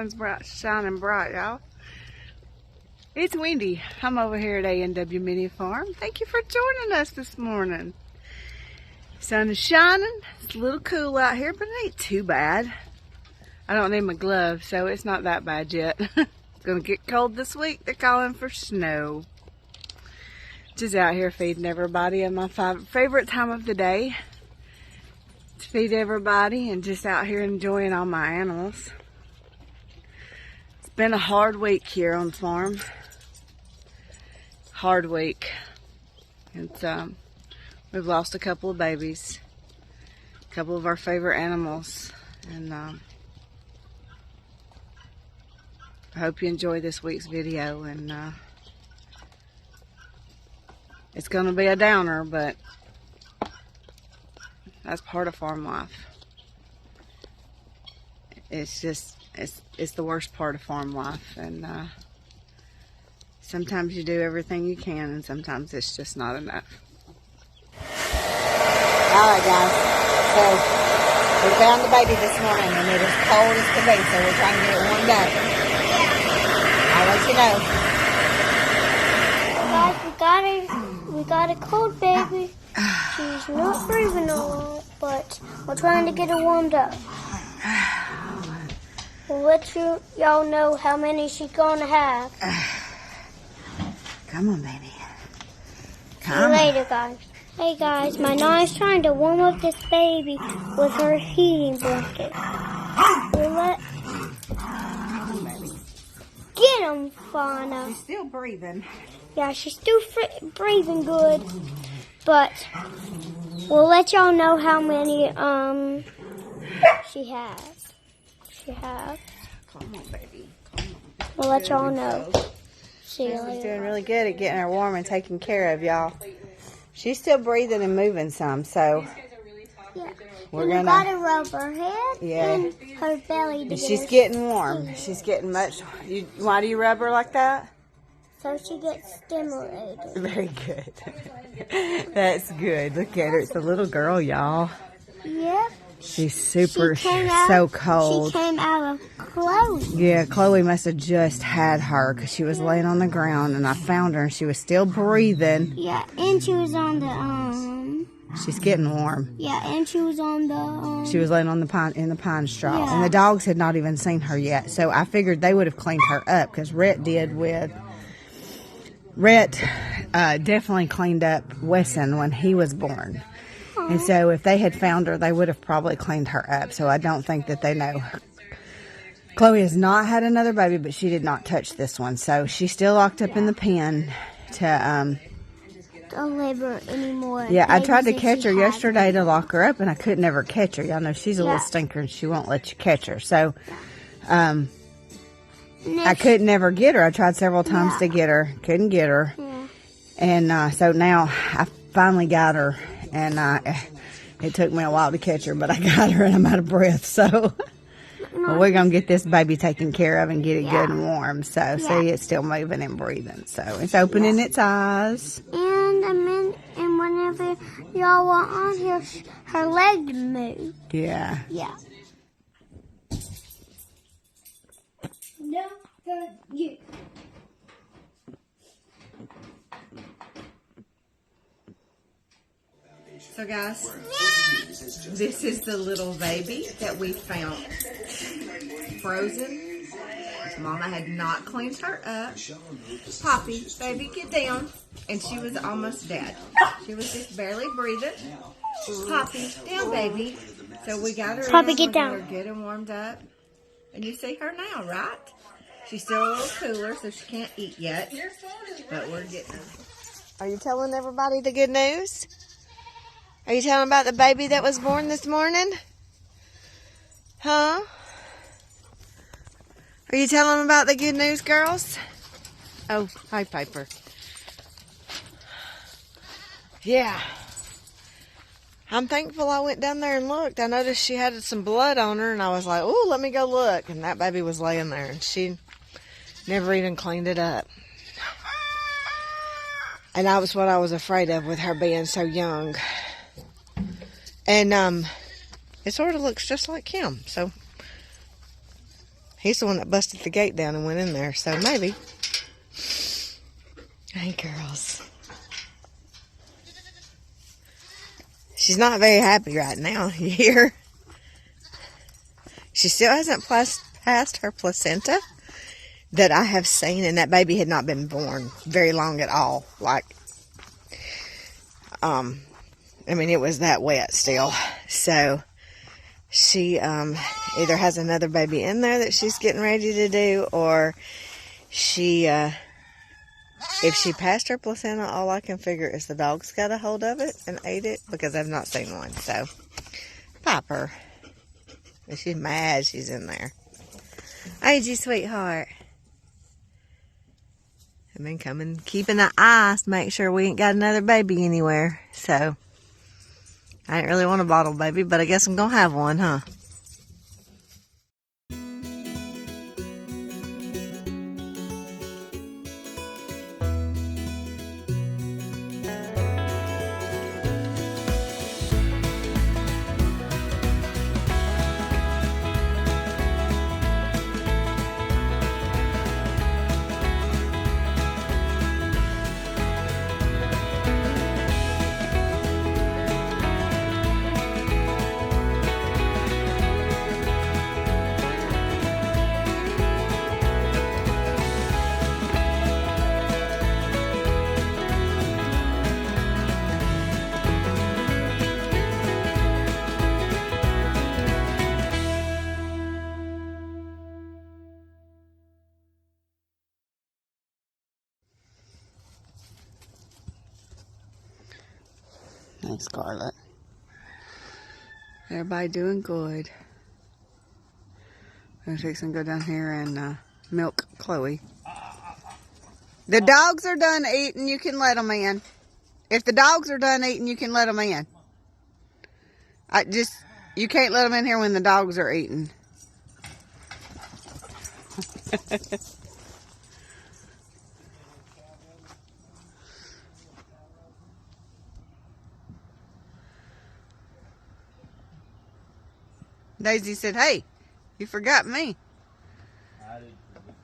sun's shining bright, y'all. It's Wendy. I'm over here at anwminifarm. Thank you for joining us this morning. Sun is shining. It's a little cool out here, but it ain't too bad. I don't need my gloves, so it's not that bad yet. It's gonna get cold this week. They're calling for snow. Just out here feeding everybody on my favorite time of the day. To feed everybody and just out here enjoying all my animals. It's been a hard week here on the farm. Hard week. It's we've lost a couple of babies, a couple of our favorite animals, and I hope you enjoy this week's video. And it's gonna be a downer, but that's part of farm life. It's just, it's the worst part of farm life, and sometimes you do everything you can, and sometimes it's just not enough. Alright guys, so we found the baby this morning, and it is cold as can be, so we're trying to get it warmed up. I'll let you know. Guys, we got a cold baby. She's not breathing a lot, but we're trying to get her warmed up. We'll let y'all know how many she's gonna have. Come on, baby. See you later, guys. Hey guys, my Nana's trying to warm up this baby with her heating blanket. Get him, Fauna. She's still breathing. Yeah, she's still breathing good. But we'll let y'all know how many she has. Come on, baby. Come on. We'll let y'all know. See you She's later. doing really good at getting her warm and taking care of y'all. She's still breathing and moving some, so Yeah. we're We gonna. gotta rub her head Yeah. and her belly to And get she's her getting warm. She's getting much. Why do you rub her like that? so she gets stimulated. Very good. That's good. Look at her. It's a little girl, y'all. Yep. She's super, She came out, so cold. She came out of clothes. Yeah, Chloe must have just had her because she was laying on the ground, and I found her, and she was still breathing. Yeah, and she was on the She's getting warm. Yeah, and she was on the She was laying on the pine straw, Yeah. and the dogs had not even seen her yet. So I figured they would have cleaned her up because Rhett definitely cleaned up Wesson when he was born. And so if they had found her, they would have probably cleaned her up. So I don't think that they know. Chloe has not had another baby, but she did not touch this one. So she's still locked up in the pen to don't labor anymore. yeah, I tried to Babies catch her that she had. yesterday to lock her up, and I could never catch her. Y'all know she's a little stinker, and she won't let you catch her. So I could never get her. I tried several times to get her. Couldn't get her. Yeah. And so now I finally got her, and it took me a while to catch her, but I got her, and I'm out of breath. So well, we're going to get this baby taken care of and get it good and warm. So see, it's still moving and breathing. So it's opening its eyes. And whenever y'all were on here, her legs move. Yeah. Yeah. No, you. So guys, this is the little baby that we found frozen. Mama had not cleaned her up. Poppy, baby, get down. And she was almost dead. She was just barely breathing. Poppy, down, baby. So we got her Poppy, in. get We down. got her good and warmed up. And you see her now, right? She's still a little cooler, so she can't eat yet. But we're getting her. Are you telling everybody the good news? Are you telling about the baby that was born this morning? Huh? Are you telling them about the good news, girls? Oh, hi, Piper. Yeah. I'm thankful I went down there and looked. I noticed she had some blood on her, and I was like, oh, let me go look. And that baby was laying there, and she never even cleaned it up. And that was what I was afraid of with her being so young. And it sort of looks just like him. So He's the one that busted the gate down and went in there, so maybe. Hey, girls. She's not very happy right now, you hear? She still hasn't passed her placenta that I have seen, and that baby had not been born very long at all. Like, I mean, it was that wet still. So, she either has another baby in there that she's getting ready to do, or she, if she passed her placenta, all I can figure is the dogs got a hold of it and ate it, because I've not seen one. So, Piper. And she's mad she's in there. Ain't you, sweetheart? I've been keeping an eye to make sure we ain't got another baby anywhere. So, I didn't really want a bottle baby, but I guess I'm gonna have one, huh? Thanks, Scarlett. Everybody doing good. I'm fixing to go down here and milk Chloe. The dogs are done eating, you can let them in. If the dogs are done eating, you can let them in. You can't let them in here when the dogs are eating. Daisy said, hey, you forgot me. I didn't forget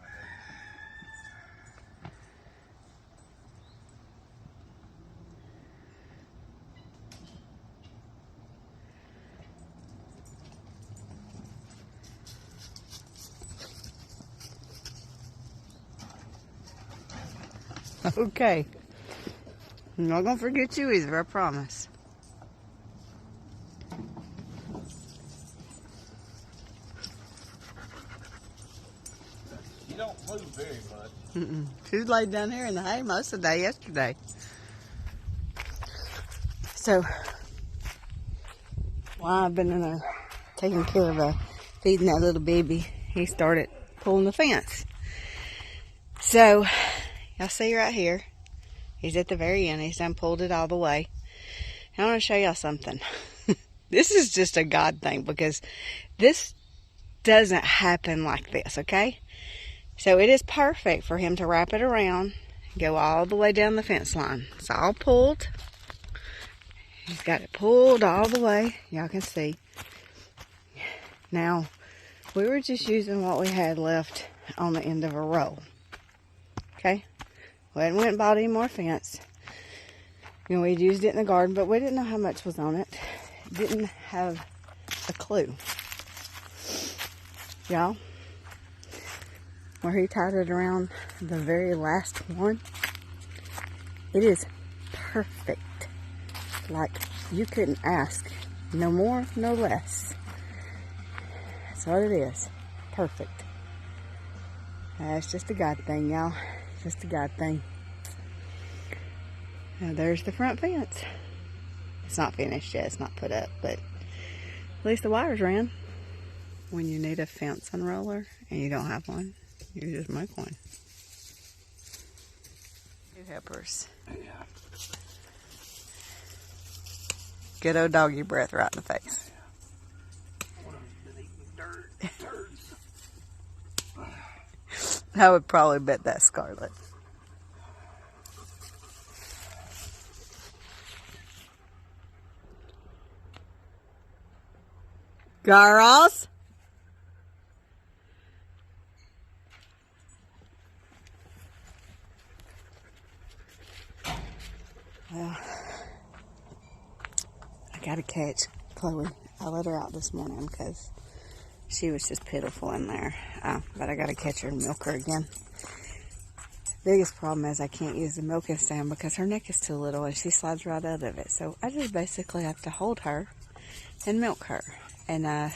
Okay. I'm not going to forget you either, I promise. You don't move very much. She was laid down here in the hay most of the day yesterday. So, while I've been in there taking care of feeding that little baby, he started pulling the fence. So, y'all see right here, he's at the very end. He's done pulled it all the way. I want to show y'all something. This is just a God thing, because this doesn't happen like this, okay? So it is perfect for him to wrap it around and go all the way down the fence line. It's all pulled. He's got it pulled all the way. Y'all can see. Now, we were just using what we had left on the end of a roll. Okay? We hadn't went and bought any more fence. You know, we'd used it in the garden, but we didn't know how much was on it. Didn't have a clue. Y'all, where he tied it around the very last one, it is perfect. Like, you couldn't ask. No more, no less. That's what it is. Perfect. It's just a God thing, y'all. Just a God thing. Now, there's the front fence. It's not finished yet. It's not put up, but at least the wires ran. When you need a fence unroller and you don't have one, you just make one. Two helpers. Yeah. Good old doggy breath right in the face. One of them's been eating dirt. I would probably bet that's Scarlett. Girls? Well, I gotta catch Chloe. I let her out this morning because she was just pitiful in there. But I gotta catch her and milk her again. Biggest problem is I can't use the milking stand because her neck is too little and she slides right out of it. So I just basically have to hold her and milk her. And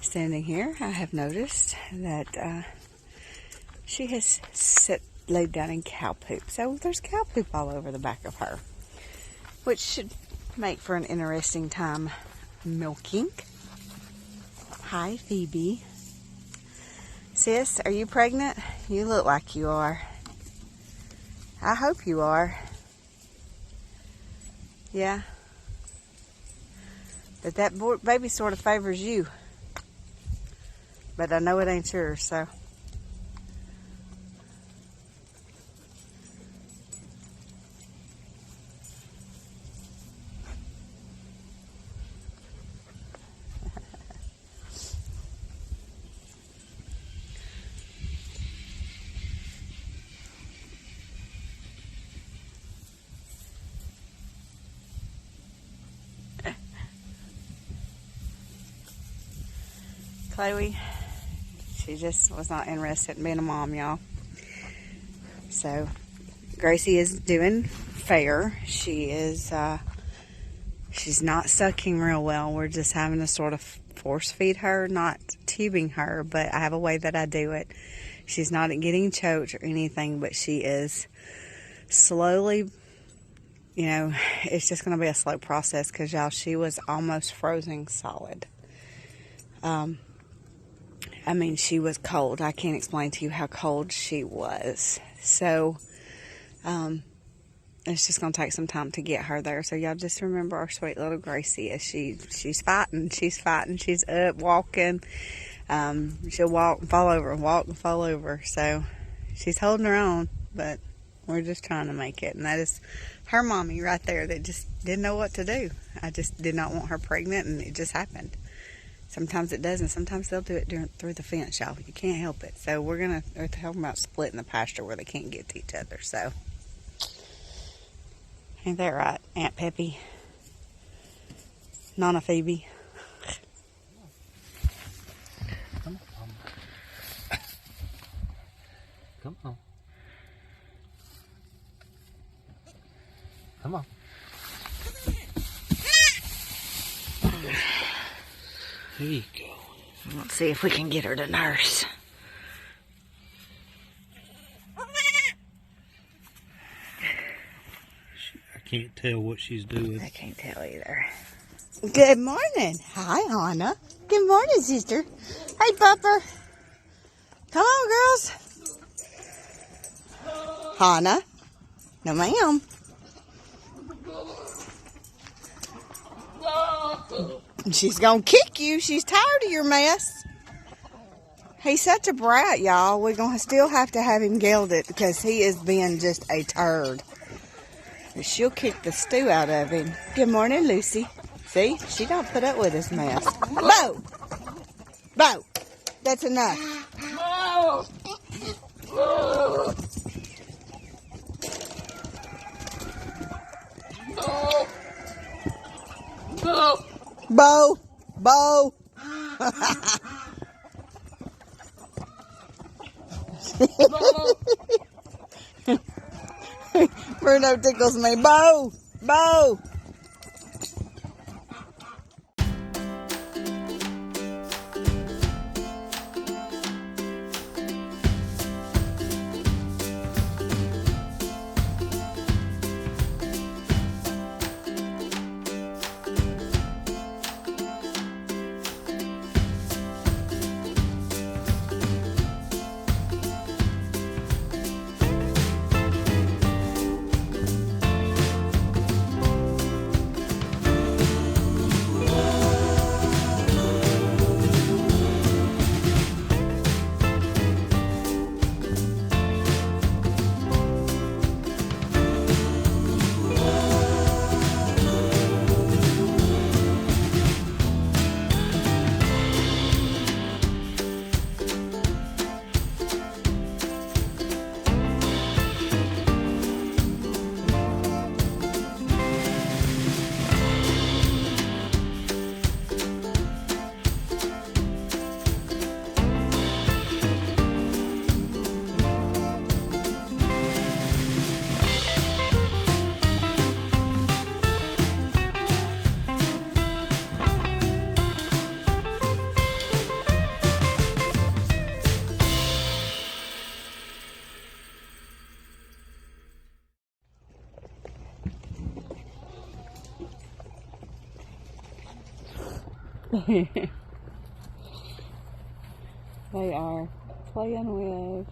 standing here, I have noticed that she has laid down in cow poop. So there's cow poop all over the back of her, which should make for an interesting time milking. Hi, Phoebe. Sis, are you pregnant? You look like you are. I hope you are. Yeah. But that baby sort of favors you. But I know it ain't yours, so. Chloe, she just was not interested in being a mom, y'all. So, Gracie is doing fair. She is, she's not sucking real well. We're just having to sort of force feed her, not tubing her, but I have a way that I do it. She's not getting choked or anything, but she is slowly, you know, it's just going to be a slow process because, y'all, she was almost frozen solid. I mean, she was cold. I can't explain to you how cold she was. So, it's just going to take some time to get her there. So, y'all just remember our sweet little Gracie as she's fighting. She's fighting. She's up, walking. She'll walk and fall over, walk and fall over. So, she's holding her own, but we're just trying to make it. And that is her mommy right there that just didn't know what to do. I just did not want her pregnant, and it just happened. Sometimes it doesn't. Sometimes they'll do it through the fence, y'all. You can't help it. So they're talking about splitting the pasture where they can't get to each other. So, ain't that right, Aunt Peppy? Nana Phoebe. Come on. Come on. Come on. There you go. Let's see if we can get her to nurse. I can't tell what she's doing. I can't tell either. Good morning. Hi, Hannah. Good morning, sister. Hey, Pupper. Come on, girls. Hannah. No, ma'am. She's gonna kick you. She's tired of your mess. He's such a brat, y'all. We're gonna still have to have him gelded because he is being just a turd. She'll kick the stew out of him. Good morning, Lucy. See, she don't put up with his mess. Bo! Bo! That's enough. Bo! Bo! Bruno tickles me. Bo! Bo! They are playing with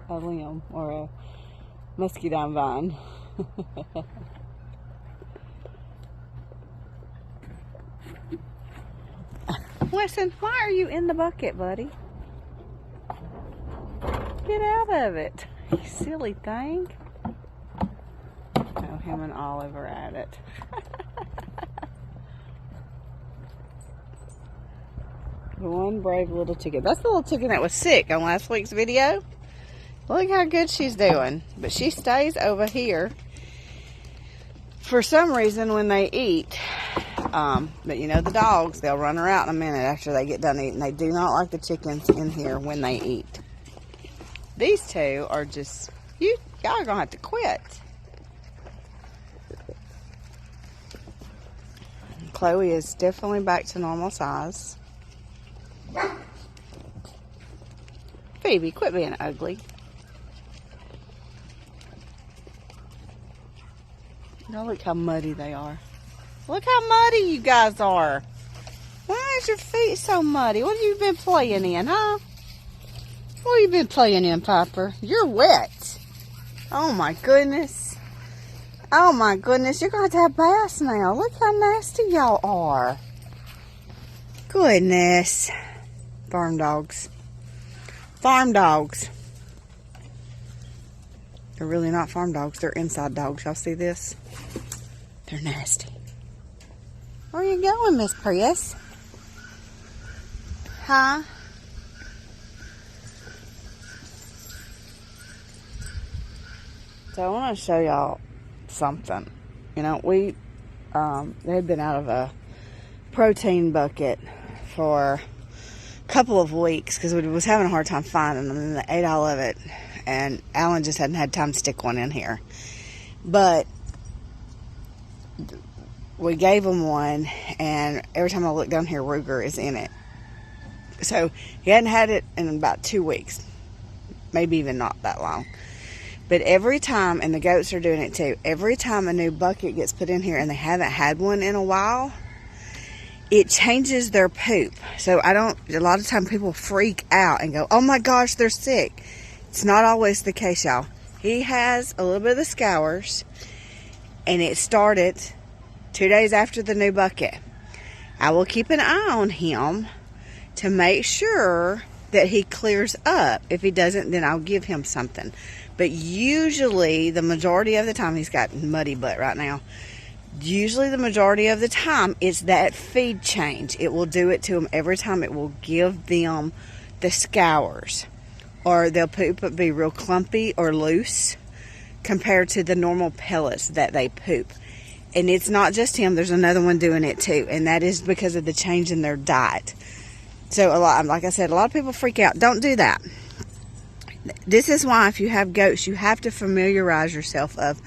a limb or a muscadine vine. Listen, why are you in the bucket, buddy? Get out of it, you silly thing. Oh, him and Olive are at it. The one brave little chicken. That's the little chicken that was sick on last week's video. Look how good she's doing. But she stays over here for some reason when they eat. But you know the dogs, they'll run her out in a minute after they get done eating. They do not like the chickens in here when they eat. These two are just, y'all are gonna have to quit. Chloe is definitely back to normal size. Phoebe, quit being ugly. Now look how muddy they are. Look how muddy you guys are. Why is your feet so muddy? What have you been playing in, huh? What have you been playing in, Piper? You're wet. Oh my goodness. Oh my goodness. You're going to have baths now. Look how nasty y'all are. Goodness. Farm dogs. Farm dogs. They're really not farm dogs. They're inside dogs. Y'all see this? They're nasty. Where are you going, Miss Prius? Huh? So I want to show y'all something. You know, we they had been out of a protein bucket for a couple of weeks because we was having a hard time finding them, and they ate all of it. And Alan just hadn't had time to stick one in here. But we gave him one, and every time I look down here, Ruger is in it. So he hadn't had it in about 2 weeks, maybe even not that long. But every time, and the goats are doing it too, every time a new bucket gets put in here and they haven't had one in a while, it changes their poop. So a lot of times people freak out and go, oh my gosh, they're sick. It's not always the case, y'all. He has a little bit of the scours, and it started 2 days after the new bucket. I will keep an eye on him to make sure that he clears up. If he doesn't, then I'll give him something. But usually, the majority of the time, he's got muddy butt right now. Usually, the majority of the time, it's that feed change. It will do it to them every time. It will give them the scours. Or they'll poop be real clumpy or loose compared to the normal pellets that they poop. And it's not just him. There's another one doing it too. And that is because of the change in their diet. So, like I said, a lot of people freak out. Don't do that. This is why if you have goats, you have to familiarize yourself of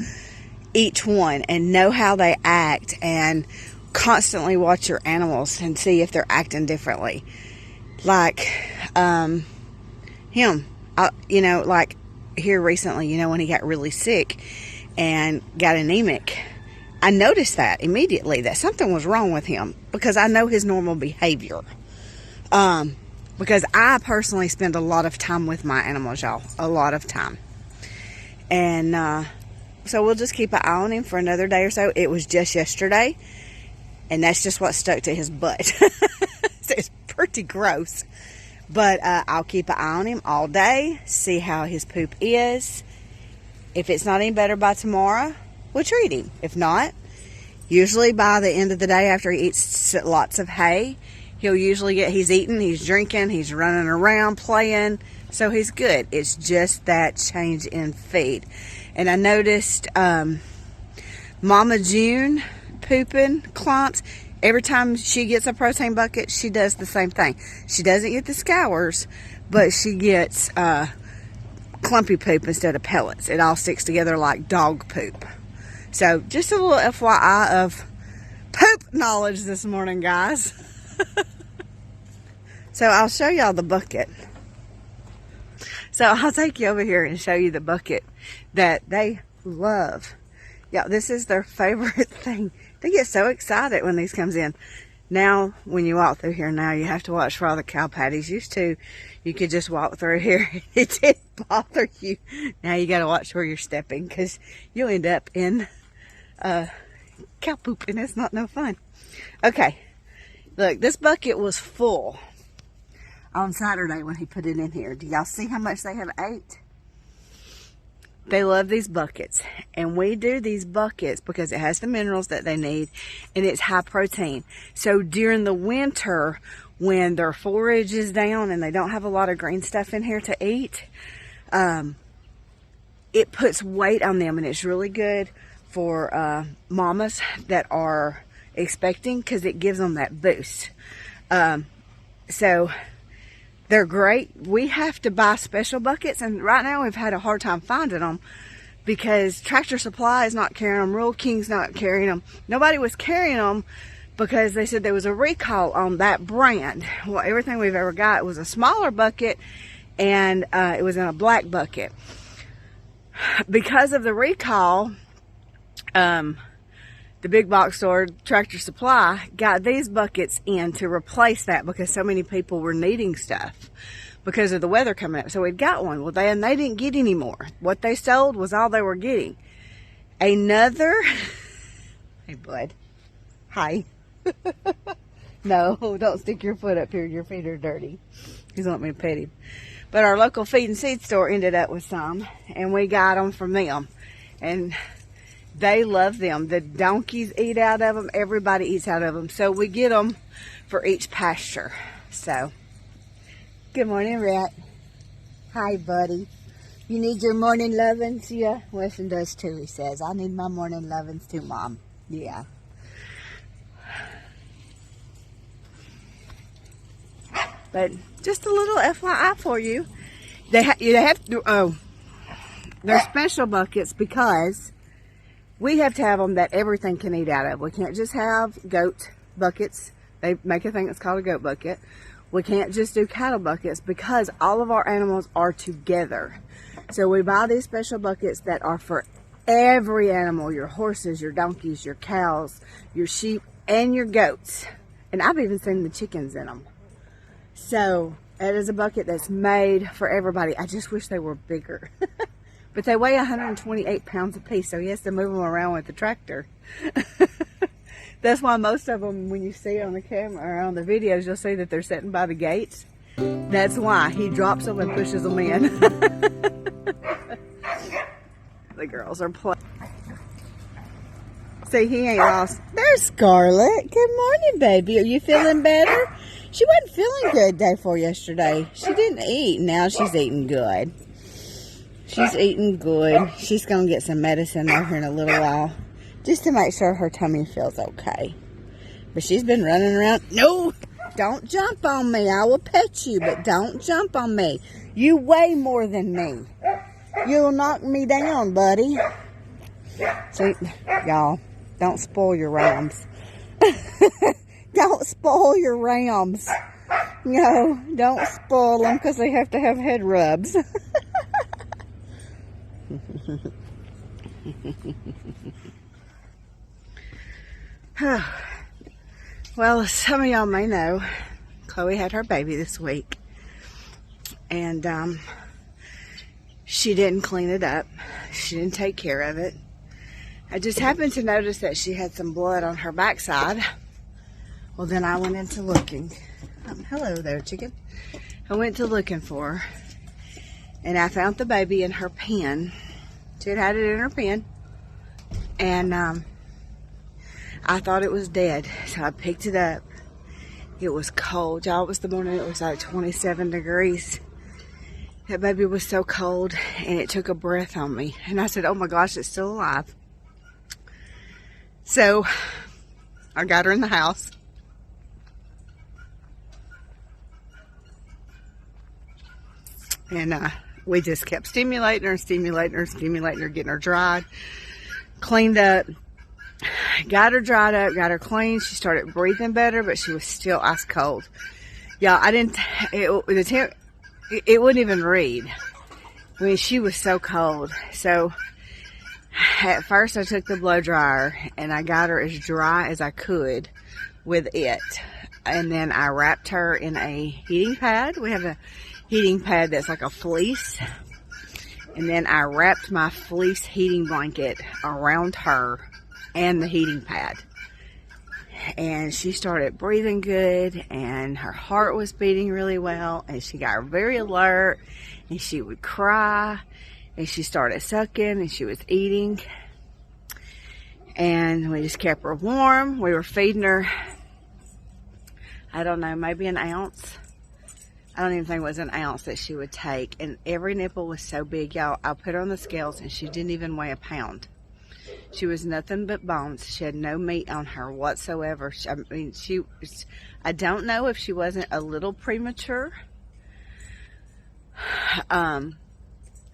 each one and know how they act, and constantly watch your animals and see if they're acting differently. Like him, like here recently, when he got really sick and got anemic, I noticed that immediately that something was wrong with him, because I know his normal behavior. Because I personally spend a lot of time with my animals, y'all. A lot of time. And so we'll just keep an eye on him for another day or so. It was just yesterday, and that's just what stuck to his butt. So it's pretty gross. But I'll keep an eye on him all day, see how his poop is. If it's not any better by tomorrow, we'll treat him. If not, usually by the end of the day after he eats lots of hay, he'll usually he's eating, he's drinking, he's running around, playing, so he's good. It's just that change in feed. And I noticed Mama June pooping clumps. Every time she gets a protein bucket, she does the same thing. She doesn't get the scours, but she gets clumpy poop instead of pellets. It all sticks together like dog poop. So just a little FYI of poop knowledge this morning, guys. So I'll show y'all the bucket. So I'll take you over here and show you the bucket that they love. Yeah, this is their favorite thing. They get so excited when these comes in. Now, when you walk through here now, you have to watch for all the cow patties. Used to, you could just walk through here. It didn't bother you. Now you got to watch where you're stepping, because you'll end up in cow poop, and it's not no fun. Okay, look, this bucket was full on Saturday when he put it in here. Do y'all see how much they have ate? They love these buckets, and we do these buckets because it has the minerals that they need, and it's high protein. So during the winter, when their forage is down and they don't have a lot of green stuff in here to eat, it puts weight on them, and it's really good for mamas that are expecting, because it gives them that boost. So they're great. We have to buy special buckets, and right now we've had a hard time finding them because Tractor Supply is not carrying them. Rural King's not carrying them. Nobody was carrying them because they said there was a recall on that brand. Well, everything we've ever got was a smaller bucket, and it was in a black bucket. Because of the recall, the big box store, Tractor Supply, got these buckets in to replace that because so many people were needing stuff because of the weather coming up. So we'd got one. Well, they didn't get any more. What they sold was all they were getting. Another, hey bud, hi. No, don't stick your foot up here. Your feet are dirty. He's wanting me to pet him. But our local feed and seed store ended up with some, and we got them from them. And they love them. The donkeys eat out of them. Everybody eats out of them. So we get them for each pasture. So, good morning, Rat. Hi, buddy. You need your morning lovins? Yeah, Weston does too, he says. I need my morning lovins too, Mom. Yeah. But just a little FYI for you. They're special buckets because we have to have them that everything can eat out of. We can't just have goat buckets. They make a thing that's called a goat bucket. We can't just do cattle buckets because all of our animals are together. So we buy these special buckets that are for every animal. Your horses, your donkeys, your cows, your sheep, and your goats. And I've even seen the chickens in them. So it is a bucket that's made for everybody. I just wish they were bigger. But they weigh 128 pounds a piece, so he has to move them around with the tractor. That's why most of them, when you see on the camera or on the videos, you'll see that they're sitting by the gates. That's why he drops them and pushes them in. The girls are playing. See, he ain't lost. There's Scarlett. Good morning, baby. Are you feeling better? She wasn't feeling good day before yesterday. She didn't eat. Now she's eating good. She's eating good. She's going to get some medicine over in a little while, just to make sure her tummy feels okay. But she's been running around. No, don't jump on me. I will pet you, but don't jump on me. You weigh more than me. You'll knock me down, buddy. See, y'all, don't spoil your rams. Don't spoil your rams. No, don't spoil them because they have to have head rubs. Well, as some of y'all may know, Chloe had her baby this week, and she didn't clean it up. She didn't take care of it. I just happened to notice that she had some blood on her backside. Well, then I went into looking. Hello there, chicken. I went to looking for her, and I found the baby in her pen. She had it in her pen, and I thought it was dead, so I picked it up. It was cold, y'all. It was the morning. It was like 27 degrees. That baby was so cold, and it took a breath on me. And I said, oh my gosh, it's still alive. So I got her in the house. And we just kept stimulating her, getting her dried, cleaned up, got her dried up, got her clean. She started breathing better, but she was still ice cold. Y'all, it wouldn't even read. I mean, she was so cold. So at first I took the blow dryer and I got her as dry as I could with it. And then I wrapped her in a heating pad. We have a heating pad that's like a fleece. And then I wrapped my fleece heating blanket around her and the heating pad. And she started breathing good, and her heart was beating really well, and she got very alert, and she would cry, and she started sucking, and she was eating. And we just kept her warm. We were feeding her, I don't know, maybe an ounce. I don't even think it was an ounce that she would take. And every nipple was so big, y'all. I put her on the scales, and she didn't even weigh a pound. She was nothing but bones. She had no meat on her whatsoever. I don't know if she wasn't a little premature. I'm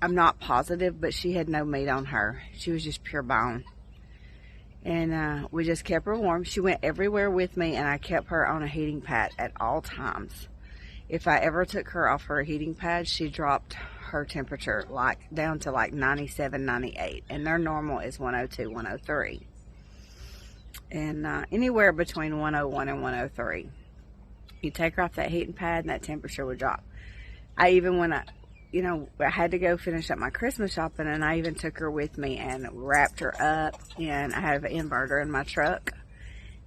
not positive, but she had no meat on her. She was just pure bone. And we just kept her warm. She went everywhere with me, and I kept her on a heating pad at all times. If I ever took her off her heating pad, she dropped her temperature down to 97, 98. And their normal is 102, 103. And anywhere between 101 and 103. You take her off that heating pad and that temperature would drop. I had to go finish up my Christmas shopping, and I even took her with me and wrapped her up. And I have an inverter in my truck.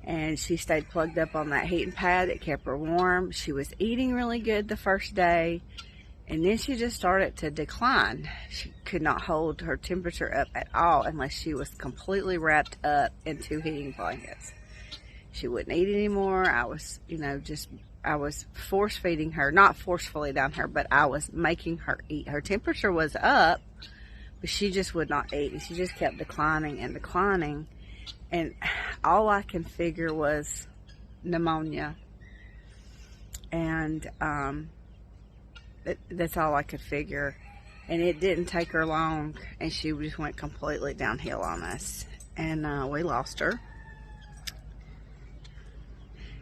And she stayed plugged up on that heating pad. It kept her warm. She was eating really good the first day. And then she just started to decline. She could not hold her temperature up at all unless she was completely wrapped up in 2 heating blankets. She wouldn't eat anymore. I was, I was force feeding her, not forcefully down her, but I was making her eat. Her temperature was up, but she just would not eat. And she just kept declining and declining. And all I can figure was pneumonia. And that's all I could figure. And it didn't take her long, and she just went completely downhill on us. And we lost her.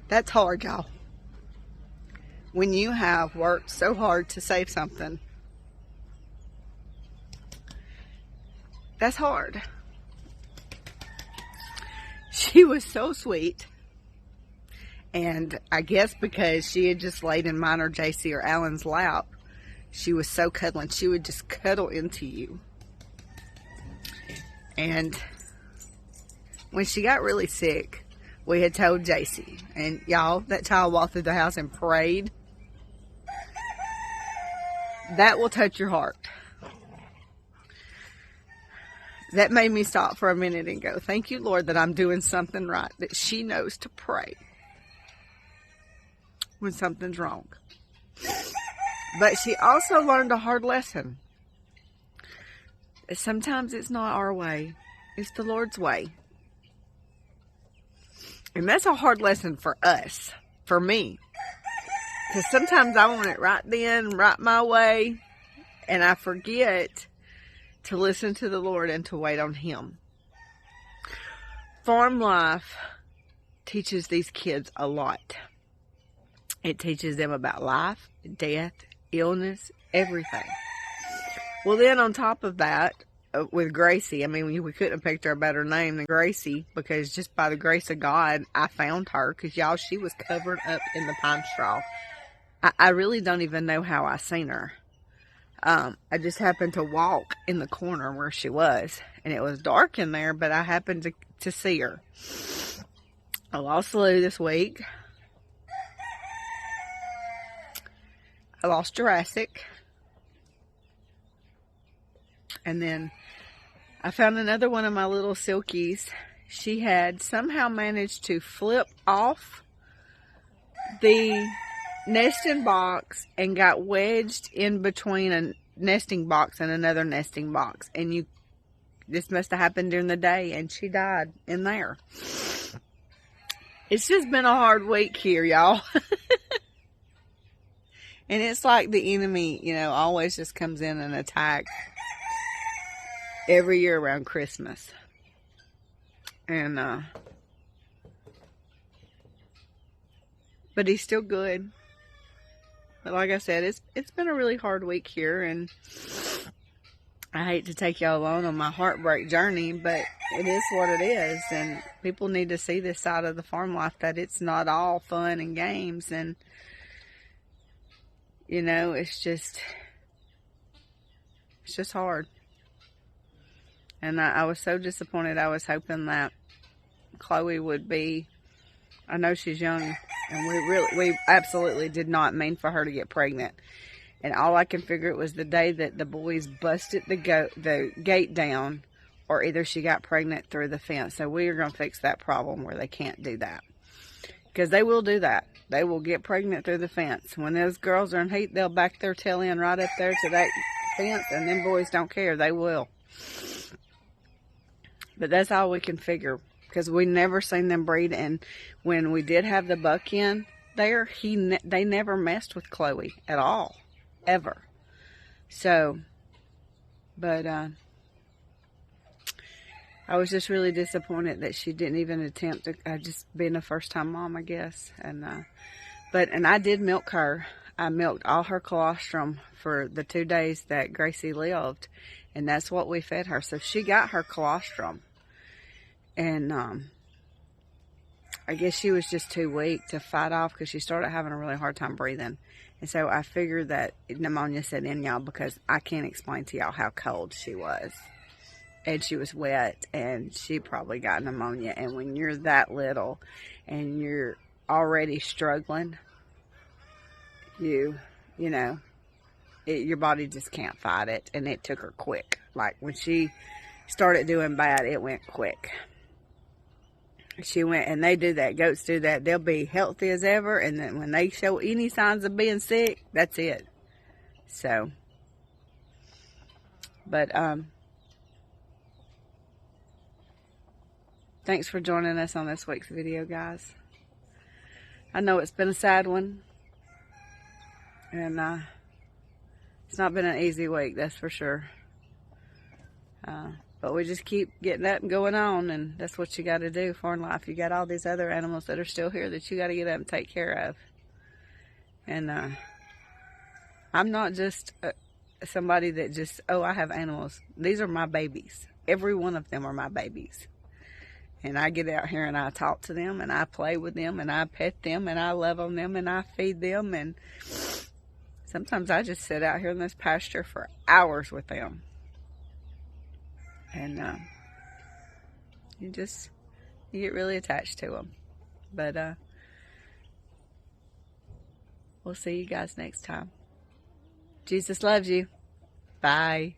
That's hard, y'all. When you have worked so hard to save something, that's hard. She was so sweet. And I guess because she had just laid in mine or JC or Alan's lap, she was so cuddling. She would just cuddle into you. And when she got really sick, we had told JC. And y'all, that child walked through the house and prayed. That will touch your heart. That made me stop for a minute and go, thank you, Lord, that I'm doing something right. That she knows to pray when something's wrong. But she also learned a hard lesson. Sometimes it's not our way. It's the Lord's way. And that's a hard lesson for us. For me. Because sometimes I want it right then, right my way. And I forget to listen to the Lord and to wait on Him. Farm life teaches these kids a lot. It teaches them about life, death, illness, everything. Well, then on top of that, with Gracie, we couldn't have picked her a better name than Gracie, because just by the grace of God, I found her, because y'all, she was covered up in the pine straw. I really don't even know how I seen her. I just happened to walk in the corner where she was, and it was dark in there, but I happened to see her. I lost Lou this week. I lost Jurassic. And then I found another one of my little silkies. She had somehow managed to flip off the nesting box and got wedged in between a nesting box and another nesting box. And this must have happened during the day, and she died in there. It's just been a hard week here, y'all. And it's like the enemy, always just comes in and attacks every year around Christmas. And, but he's still good. But like I said, it's been a really hard week here, and I hate to take y'all along on my heartbreak journey, but it is what it is. And people need to see this side of the farm life, that it's not all fun and games. And, you know, it's just hard. And I was so disappointed. I was hoping that Chloe would be, I know she's young, and we absolutely did not mean for her to get pregnant. And all I can figure it was the day that the boys busted the gate down, or either she got pregnant through the fence. So we are going to fix that problem where they can't do that. Because they will do that. They will get pregnant through the fence. When those girls are in heat, they'll back their tail in right up there to that fence, and them boys don't care. They will. But that's all we can figure, because we never seen them breed. And when we did have the buck in there, they never messed with Chloe at all. Ever. So, but I was just really disappointed that she didn't even attempt to, just being a first-time mom, I guess. And and I did milk her. I milked all her colostrum for the 2 days that Gracie lived, and that's what we fed her. So she got her colostrum, and I guess she was just too weak to fight off, because she started having a really hard time breathing. And so I figured that pneumonia set in, y'all, because I can't explain to y'all how cold she was. And she was wet, and she probably got pneumonia. And when you're that little and you're already struggling, you know, your body just can't fight it. And it took her quick. Like when she started doing bad, it went quick. She went, and they do that. Goats do that. They'll be healthy as ever, and then when they show any signs of being sick, that's it. So, but thanks for joining us on this week's video, guys. I know it's been a sad one, and it's not been an easy week, that's for sure. But we just keep getting up and going on, and that's what you got to do for in life. You got all these other animals that are still here that you got to get up and take care of. And I'm not just somebody that just, oh, I have animals. These are my babies. Every one of them are my babies. And I get out here and I talk to them, and I play with them, and I pet them, and I love on them, and I feed them. And sometimes I just sit out here in this pasture for hours with them. And you get really attached to them. But we'll see you guys next time. Jesus loves you. Bye.